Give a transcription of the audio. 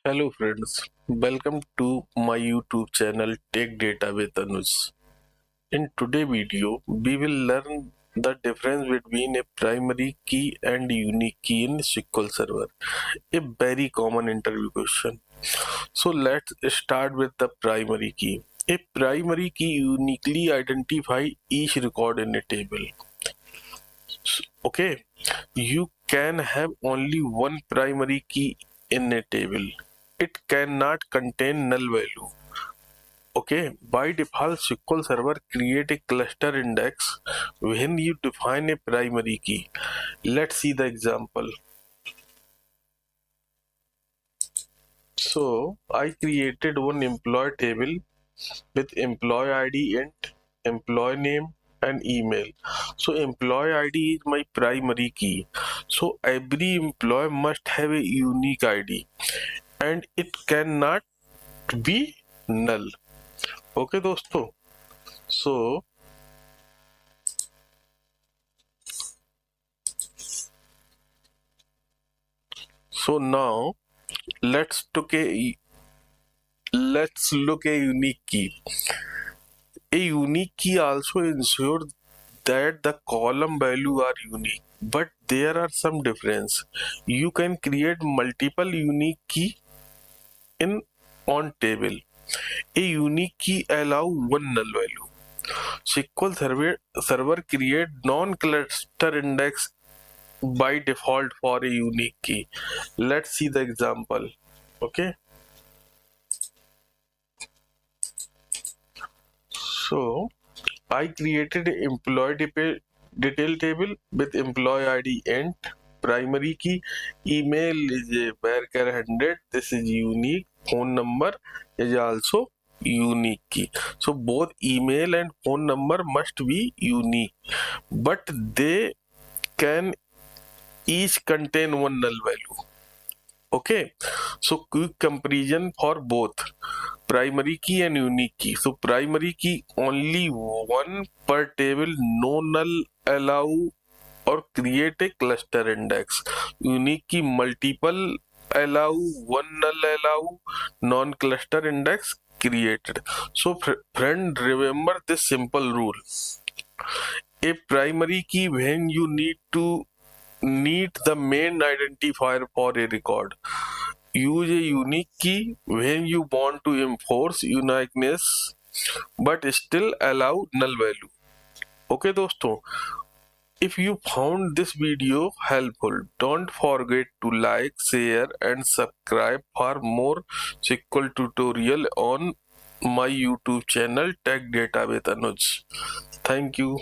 Hello friends, welcome to my YouTube channel Tech Data with Anuj. In today's video, we will learn the difference between a primary key and unique key in SQL Server, a very common interview question. So let's start with the primary key. A primary key uniquely identifies each record in a table. Okay, you can have only one primary key in a table. It cannot contain null value. Okay, by default, SQL Server create a cluster index when you define a primary key. Let's see the example. So I created one employee table with employee ID and employee name and email. So employee ID is my primary key. So every employee must have a unique ID and it cannot be null. Okay दोस्तों, so now let's look a unique key. A unique key also ensures that the column value are unique, but there are some difference. You can create multiple unique key in on table. A unique key allow one null value. SQL server create non-cluster index by default for a unique key. Let's see the example. Okay, so I created an employee detail table with employee ID and primary key. Email is a varchar 100. This is unique. Phone number is also unique key. So both email and phone number must be unique, but they can each contain one null value. Okay, so quick comparison for both primary key and unique key. So primary key only one per table, no null allow or create a cluster index. Unique key multiple allow, one null allow, non-cluster index created. So friend, remember this simple rule. A primary key when you need the main identifier for a record. Use a unique key when you want to enforce uniqueness but still allow null value. Okay दोस्तों, if you found this video helpful, don't forget to like, share and subscribe for more SQL tutorial on my YouTube channel Tech Data with Anuj. Thank you.